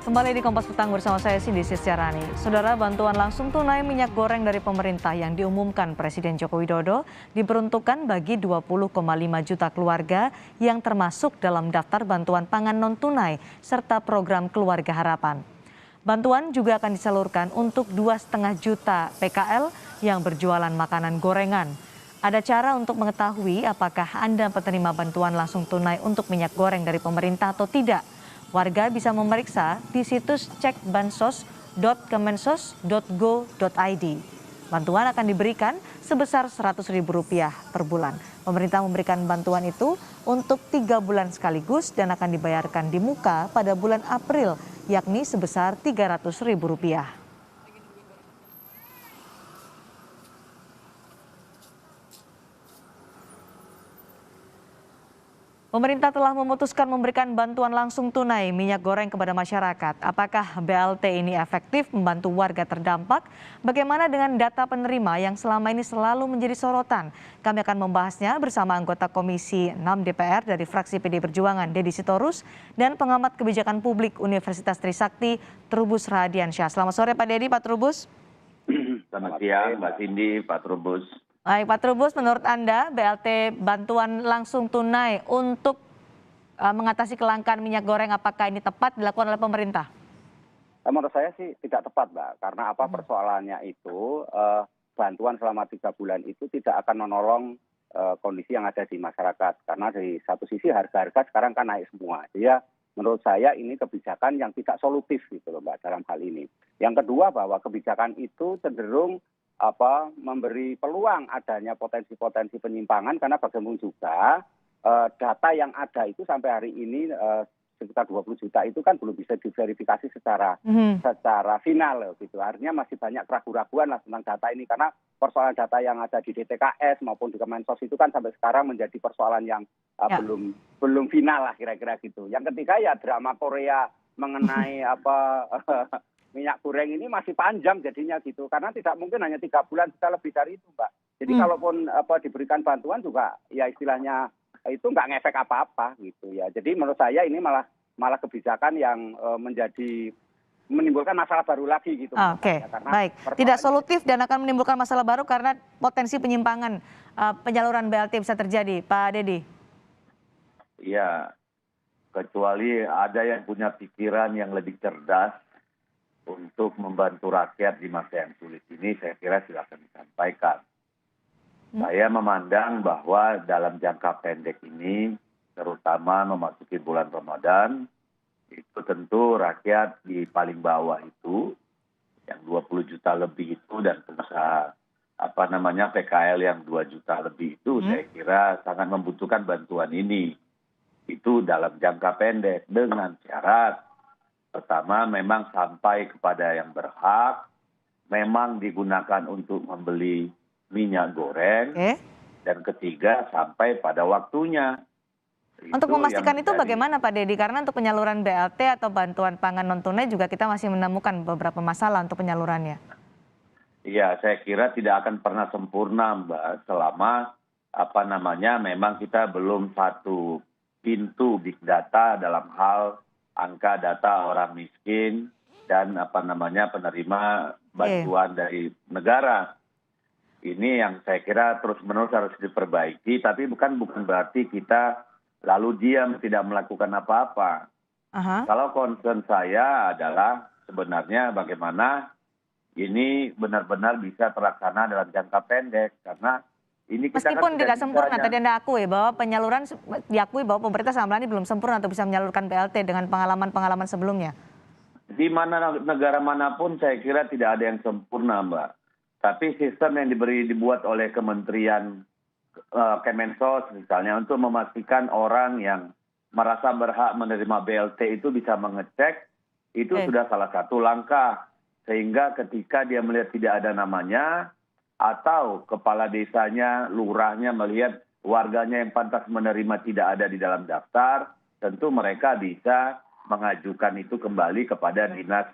Kembali di Kompas Petang bersama saya Cindy Sisjarani. Saudara, bantuan langsung tunai minyak goreng dari pemerintah yang diumumkan Presiden Joko Widodo diperuntukkan bagi 20,5 juta keluarga yang termasuk dalam daftar bantuan pangan non-tunai serta program Keluarga Harapan. Bantuan juga akan disalurkan untuk 2,5 juta PKL yang berjualan makanan gorengan. Ada cara untuk mengetahui apakah Anda penerima bantuan langsung tunai untuk minyak goreng dari pemerintah atau tidak. Warga bisa memeriksa di situs cekbansos.kemensos.go.id. Bantuan akan diberikan sebesar Rp100.000 per bulan. Pemerintah memberikan bantuan itu untuk 3 bulan sekaligus dan akan dibayarkan di muka pada bulan April, yakni sebesar Rp300.000. Pemerintah telah memutuskan memberikan bantuan langsung tunai minyak goreng kepada masyarakat. Apakah BLT ini efektif membantu warga terdampak? Bagaimana dengan data penerima yang selama ini selalu menjadi sorotan? Kami akan membahasnya bersama anggota Komisi 6 DPR dari fraksi PD Perjuangan, Deddy Sitorus, dan pengamat kebijakan publik Universitas Trisakti, Trubus Radiansyah. Selamat sore Pak Deddy, Pak Trubus. Selamat siang Mbak Cindy, Pak Trubus. Baik, Pak Trubus, menurut Anda BLT bantuan langsung tunai untuk mengatasi kelangkaan minyak goreng, apakah ini tepat dilakukan oleh pemerintah? Menurut saya sih tidak tepat, Mbak. Karena apa persoalannya itu, bantuan selama 3 bulan itu tidak akan menolong kondisi yang ada di masyarakat. Karena dari satu sisi harga-harga sekarang kan naik semua. Jadi ya menurut saya ini kebijakan yang tidak solutif gitu loh, Mbak, dalam hal ini. Yang kedua bahwa kebijakan itu cenderung memberi peluang adanya potensi-potensi penyimpangan karena bagaimanapun juga data yang ada itu sampai hari ini sekitar 20 juta itu kan belum bisa diverifikasi secara final gitu. Artinya masih banyak keraguan-keraguan lah tentang data ini karena persoalan data yang ada di DTKS maupun di Kemensos itu kan sampai sekarang menjadi persoalan yang belum final lah kira-kira gitu. Yang ketiga ya drama Korea mengenai minyak goreng ini masih panjang jadinya gitu karena tidak mungkin hanya 3 bulan, bisa lebih dari itu, Mbak. Jadi kalaupun diberikan bantuan juga ya istilahnya itu nggak ngefek apa-apa gitu ya. Jadi menurut saya ini malah kebijakan yang menimbulkan masalah baru lagi gitu. Oke, baik. Tidak solutif dan akan menimbulkan masalah baru karena potensi penyimpangan penyaluran BLT bisa terjadi, Pak Deddy. Iya, kecuali ada yang punya pikiran yang lebih cerdas untuk membantu rakyat di masa yang sulit ini, saya kira silakan disampaikan. Saya memandang bahwa dalam jangka pendek ini, terutama memasuki bulan Ramadan, itu tentu rakyat di paling bawah itu, yang 20 juta lebih itu, dan pengusaha PKL yang 2 juta lebih itu, saya kira sangat membutuhkan bantuan ini. Itu dalam jangka pendek dengan syarat pertama, memang sampai kepada yang berhak, memang digunakan untuk membeli minyak goreng, dan ketiga, sampai pada waktunya. Untuk memastikan itu bagaimana Pak Deddy? Karena untuk penyaluran BLT atau bantuan pangan non-tunai juga kita masih menemukan beberapa masalah untuk penyalurannya. Iya, saya kira tidak akan pernah sempurna, Mbak, selama memang kita belum satu pintu big data dalam hal angka data orang miskin dan penerima bantuan dari negara. Ini yang saya kira terus-menerus harus diperbaiki, tapi bukan berarti kita lalu diam tidak melakukan apa-apa. Kalau concern saya adalah sebenarnya bagaimana ini benar-benar bisa terlaksana dalam jangka pendek, karena ini kita meskipun tidak sempurna, tadi Anda akui bahwa penyaluran diakui bahwa pemerintah selama ini belum sempurna untuk bisa menyalurkan BLT dengan pengalaman-pengalaman sebelumnya. Di mana negara manapun saya kira tidak ada yang sempurna, Mbak. Tapi sistem yang dibuat oleh Kementerian Kemensos misalnya untuk memastikan orang yang merasa berhak menerima BLT itu bisa mengecek, itu sudah salah satu langkah. Sehingga ketika dia melihat tidak ada namanya, atau kepala desanya, lurahnya melihat warganya yang pantas menerima tidak ada di dalam daftar, tentu mereka bisa mengajukan itu kembali kepada dinas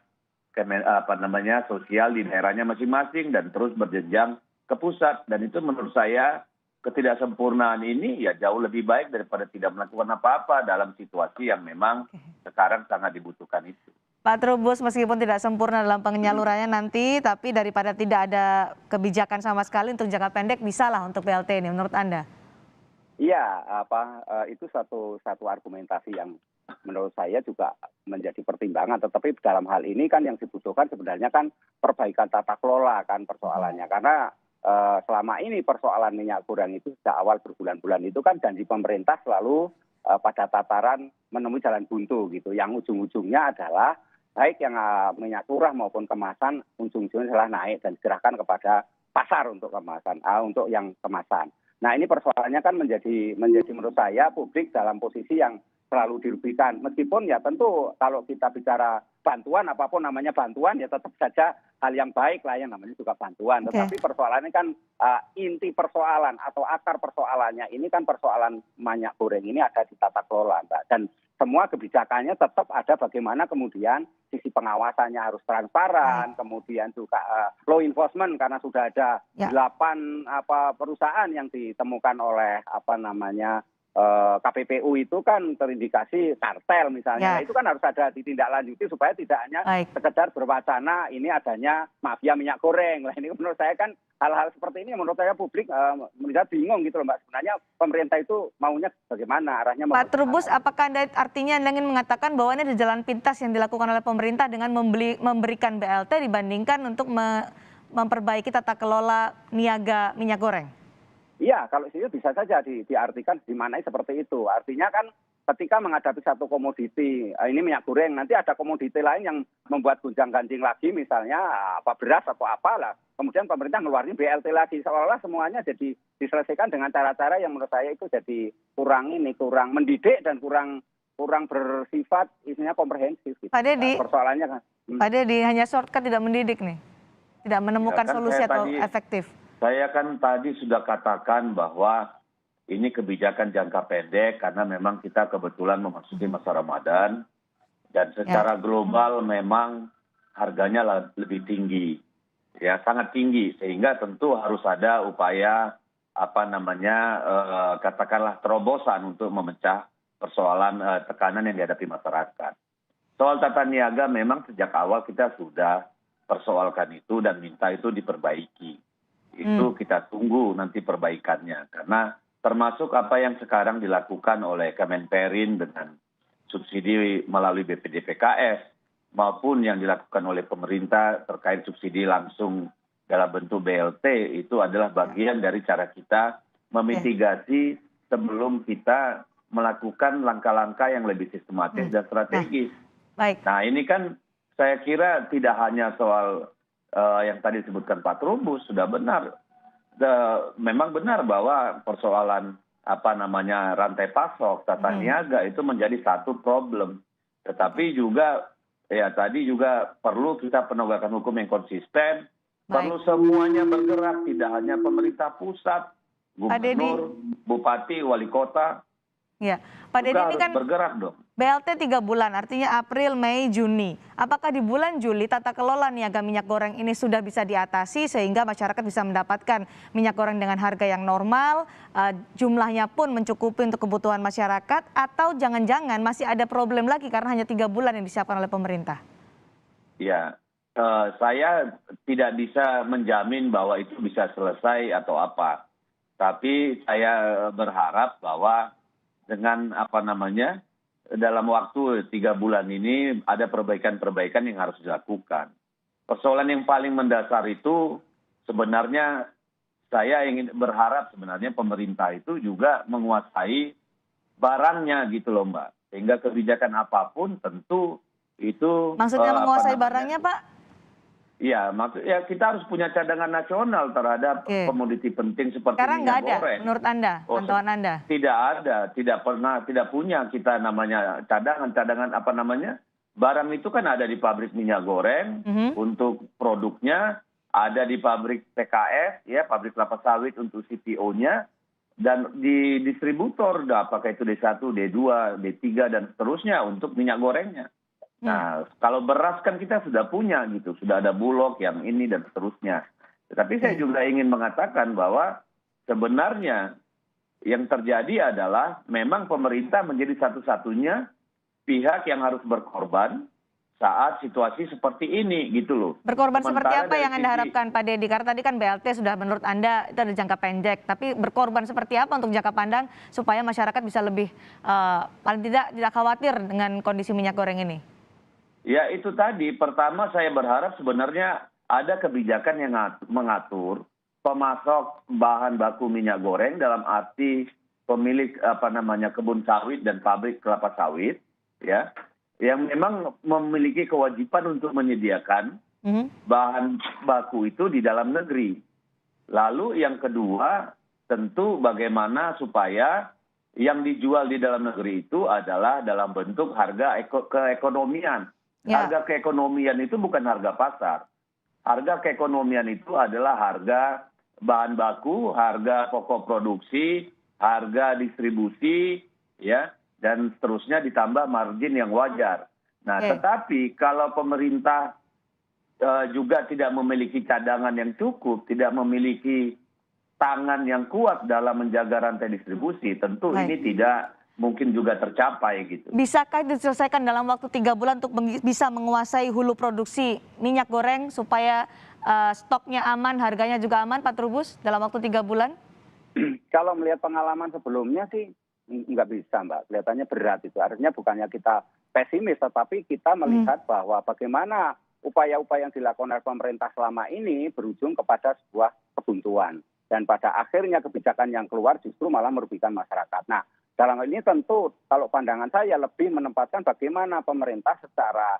sosial di daerahnya masing-masing dan terus berjenjang ke pusat. Dan itu menurut saya ketidaksempurnaan ini ya jauh lebih baik daripada tidak melakukan apa-apa dalam situasi yang memang sekarang sangat dibutuhkan itu. Pak Trubus, meskipun tidak sempurna dalam penyalurannya nanti, tapi daripada tidak ada kebijakan sama sekali untuk jangka pendek, bisa lah untuk BLT ini menurut Anda? Iya, itu satu argumentasi yang menurut saya juga menjadi pertimbangan. Tetapi dalam hal ini kan yang dibutuhkan sebenarnya kan perbaikan tata kelola kan persoalannya. Karena selama ini persoalan minyak goreng itu sejak awal berbulan-bulan itu kan janji pemerintah selalu pada tataran menemui jalan buntu gitu. Yang ujung-ujungnya adalah baik yang minyak curah maupun kemasan ujung-ujungnya adalah naik dan diserahkan kepada pasar untuk kemasan, untuk yang kemasan. Nah ini persoalannya kan menjadi menurut saya publik dalam posisi yang selalu dirugikan. Meskipun ya tentu kalau kita bicara bantuan, apapun namanya bantuan ya tetap saja hal yang baik lah yang namanya juga bantuan. Tetapi persoalannya kan inti persoalan atau akar persoalannya ini kan persoalan minyak goreng ini ada di tata kelola, Mbak. Dan semua kebijakannya tetap ada bagaimana kemudian sisi pengawasannya harus transparan, kemudian juga law enforcement karena sudah ada 8 perusahaan yang ditemukan oleh KPPU itu kan terindikasi kartel misalnya. Nah, itu kan harus ada ditindaklanjuti supaya tidak hanya sekedar berwacana ini adanya mafia minyak goreng. Nah, ini menurut saya kan hal-hal seperti ini menurut saya publik melihat bingung gitu loh Mbak. Sebenarnya pemerintah itu maunya bagaimana arahnya. Pak Trubus, apakah artinya Anda ingin mengatakan bahwa ini ada jalan pintas yang dilakukan oleh pemerintah dengan memberikan BLT dibandingkan untuk memperbaiki tata kelola niaga minyak goreng? Iya, kalau itu bisa saja diartikan dimaknai seperti itu. Artinya kan ketika menghadapi satu komoditi, ini minyak goreng, nanti ada komoditi lain yang membuat gonjang-ganjing lagi, misalnya beras atau apalah. Kemudian pemerintah ngeluarin BLT lagi, seolah-olah semuanya jadi diselesaikan dengan cara-cara yang menurut saya itu jadi kurang mendidik dan kurang bersifat isinya komprehensif. Gitu. Pak Deddy, persoalannya kan. Pak Deddy hanya shortcut tidak mendidik nih, tidak menemukan solusi atau efektif. Saya kan tadi sudah katakan bahwa ini kebijakan jangka pendek karena memang kita kebetulan memasuki masa Ramadan dan secara global memang harganya lebih tinggi, ya sangat tinggi sehingga tentu harus ada upaya katakanlah terobosan untuk memecah persoalan tekanan yang dihadapi masyarakat. Soal tata niaga memang sejak awal kita sudah persoalkan itu dan minta itu diperbaiki. Itu kita tunggu nanti perbaikannya. Karena termasuk apa yang sekarang dilakukan oleh Kemenperin dengan subsidi melalui BPDPKS maupun yang dilakukan oleh pemerintah terkait subsidi langsung dalam bentuk BLT itu adalah bagian dari cara kita memitigasi sebelum kita melakukan langkah-langkah yang lebih sistematis dan strategis. Nah ini kan saya kira tidak hanya soal yang tadi disebutkan Pak Trubus sudah benar. Memang benar bahwa persoalan rantai pasok tata niaga itu menjadi satu problem. Tetapi juga tadi juga perlu kita penegakan hukum yang konsisten. Perlu semuanya bergerak, tidak hanya pemerintah pusat, gubernur, bupati, wali kota. Ya, Pak Deddy ini kan bergerak dong. BLT 3 bulan, artinya April, Mei, Juni. Apakah di bulan Juli tata kelola niaga minyak goreng ini sudah bisa diatasi sehingga masyarakat bisa mendapatkan minyak goreng dengan harga yang normal, jumlahnya pun mencukupi untuk kebutuhan masyarakat, atau jangan-jangan masih ada problem lagi karena hanya 3 bulan yang disiapkan oleh pemerintah? Ya, saya tidak bisa menjamin bahwa itu bisa selesai atau apa. Tapi saya berharap bahwa dengan dalam waktu 3 bulan ini ada perbaikan-perbaikan yang harus dilakukan. Persoalan yang paling mendasar itu sebenarnya saya ingin berharap sebenarnya pemerintah itu juga menguasai barangnya gitu loh Mbak. Sehingga kebijakan apapun tentu itu... Maksudnya menguasai barangnya Pak? Iya, maksudnya kita harus punya cadangan nasional terhadap komoditi penting seperti sekarang minyak goreng. Sekarang nggak ada menurut Anda, pantauan Anda? Tidak ada, tidak punya kita namanya cadangan barang itu kan ada di pabrik minyak goreng untuk produknya, ada di pabrik PKS, ya pabrik kelapa sawit untuk CPO-nya, dan di distributor, apakah itu D1, D2, D3 dan seterusnya untuk minyak gorengnya. Nah, kalau beras kan kita sudah punya gitu, sudah ada Bulog yang ini dan seterusnya. Tetapi saya juga ingin mengatakan bahwa sebenarnya yang terjadi adalah memang pemerintah menjadi satu-satunya pihak yang harus berkorban saat situasi seperti ini gitu loh. Berkorban seperti Sementara apa dari yang Anda sisi- harapkan Pak Deddy? Karena tadi kan BLT sudah menurut Anda itu ada jangka pendek, tapi berkorban seperti apa untuk jangka pandang supaya masyarakat bisa lebih paling tidak khawatir dengan kondisi minyak goreng ini? Ya itu tadi, pertama saya berharap sebenarnya ada kebijakan yang mengatur pemasok bahan baku minyak goreng dalam arti pemilik kebun sawit dan pabrik kelapa sawit, ya, yang memang memiliki kewajiban untuk menyediakan bahan baku itu di dalam negeri. Lalu yang kedua, tentu bagaimana supaya yang dijual di dalam negeri itu adalah dalam bentuk harga keekonomian. Ya. Harga keekonomian itu bukan harga pasar. Harga keekonomian itu adalah harga bahan baku, harga pokok produksi, harga distribusi, ya, dan seterusnya ditambah margin yang wajar. Nah, tetapi kalau pemerintah juga tidak memiliki cadangan yang cukup, tidak memiliki tangan yang kuat dalam menjaga rantai distribusi, tentu ini tidak mungkin juga tercapai gitu. Bisakah diselesaikan dalam waktu 3 bulan untuk bisa menguasai hulu produksi minyak goreng supaya stoknya aman, harganya juga aman, Pak Trubus, dalam waktu 3 bulan? Kalau melihat pengalaman sebelumnya sih nggak bisa, Mbak. Kelihatannya berat itu. Artinya bukannya kita pesimis, tetapi kita melihat bahwa bagaimana upaya-upaya yang dilakukan oleh pemerintah selama ini berujung kepada sebuah kebuntuan. Dan pada akhirnya kebijakan yang keluar justru malah merugikan masyarakat. Nah, dalam hal ini tentu kalau pandangan saya lebih menempatkan bagaimana pemerintah secara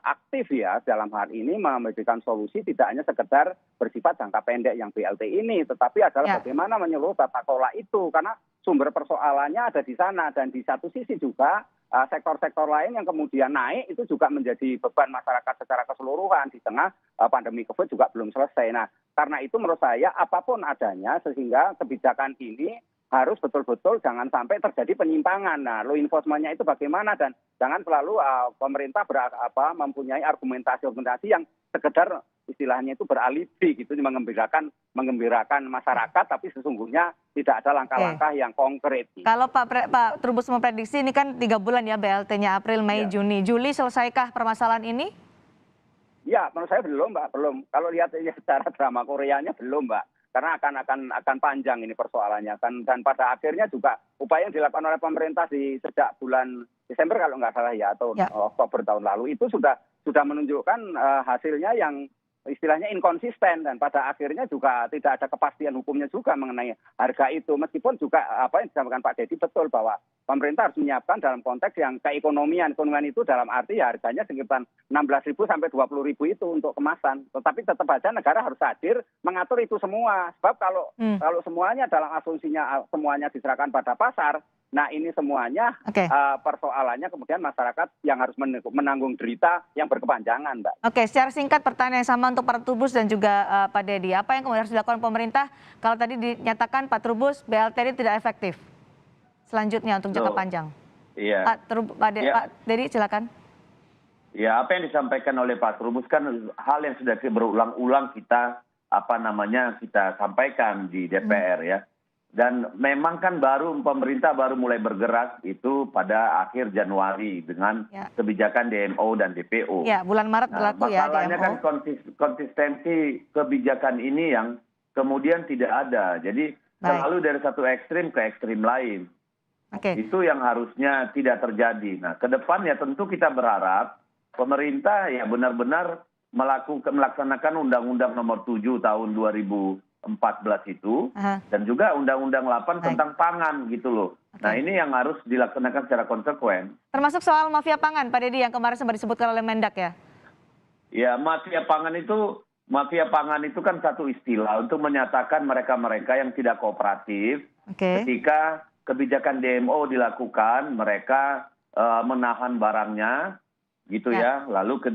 aktif ya dalam hal ini memberikan solusi tidak hanya sekedar bersifat jangka pendek yang BLT ini, tetapi adalah bagaimana menyeluruh tata kelola itu, karena sumber persoalannya ada di sana. Dan di satu sisi juga sektor-sektor lain yang kemudian naik itu juga menjadi beban masyarakat secara keseluruhan di tengah pandemi COVID juga belum selesai. Nah, karena itu menurut saya apapun adanya sehingga kebijakan ini harus betul-betul jangan sampai terjadi penyimpangan. Nah, law enforcement-nya itu bagaimana, dan jangan selalu pemerintah mempunyai argumentasi yang sekedar istilahnya itu beralibi gitu, menggembirakan masyarakat, tapi sesungguhnya tidak ada langkah-langkah yang konkret. Gitu. Kalau Pak Trubus memprediksi ini kan 3 bulan ya BLT-nya, April, Mei, Juni, Juli, selesaikah permasalahan ini? Ya, menurut saya belum, Mbak, belum. Kalau lihat secara drama Koreanya belum, Mbak. Karena akan panjang ini persoalannya, dan pada akhirnya juga upaya yang dilakukan oleh pemerintah sejak bulan Desember kalau nggak salah ya, atau Oktober tahun lalu itu sudah menunjukkan hasilnya yang istilahnya inkonsisten, dan pada akhirnya juga tidak ada kepastian hukumnya juga mengenai harga itu. Meskipun juga apa yang disampaikan Pak Deddy betul bahwa pemerintah harus menyiapkan dalam konteks yang keekonomian itu dalam arti ya harganya sekitar 16.000 sampai 20.000 itu untuk kemasan. Tetapi tetap aja negara harus hadir mengatur itu semua. Sebab kalau semuanya dalam asumsinya semuanya diserahkan pada pasar, nah ini semuanya persoalannya kemudian masyarakat yang harus menanggung derita yang berkepanjangan, Mbak. Oke, secara singkat pertanyaan yang sama untuk Pak Trubus dan juga Pak Deddy. Apa yang kemudian harus dilakukan pemerintah kalau tadi dinyatakan Pak Trubus BLT ini tidak efektif? Selanjutnya untuk jangka panjang. Iya. Pak Deddy silakan. Ya, apa yang disampaikan oleh Pak Trubus kan hal yang sudah berulang-ulang kita sampaikan di DPR ya. Dan memang kan pemerintah baru mulai bergerak itu pada akhir Januari dengan kebijakan DMO dan DPO. Ya, bulan Maret berlaku ya DMO. Masalahnya kan konsistensi kebijakan ini yang kemudian tidak ada. Jadi selalu dari satu ekstrim ke ekstrim lain. Itu yang harusnya tidak terjadi. Nah, ke depan ya tentu kita berharap pemerintah ya benar-benar melaksanakan Undang-Undang Nomor 7 tahun 2014 itu dan juga Undang-Undang 8 tentang pangan gitu loh. Nah, ini yang harus dilaksanakan secara konsekuen. Termasuk soal mafia pangan, Pak Deddy, yang kemarin sempat disebutkan oleh Mendak ya? Ya, mafia pangan itu kan satu istilah untuk menyatakan mereka-mereka yang tidak kooperatif ketika kebijakan DMO dilakukan, mereka menahan barangnya gitu ya. Lalu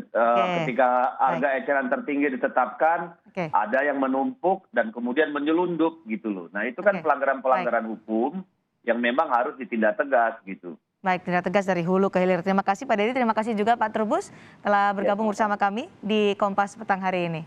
ketika harga eceran tertinggi ditetapkan, ada yang menumpuk dan kemudian menyelundup gitu loh. Nah, itu kan pelanggaran hukum yang memang harus ditindak tegas gitu. Baik, tindak tegas dari hulu ke hilir. Terima kasih Pak Deddy, terima kasih juga Pak Trubus telah bergabung bersama kami di Kompas petang hari ini.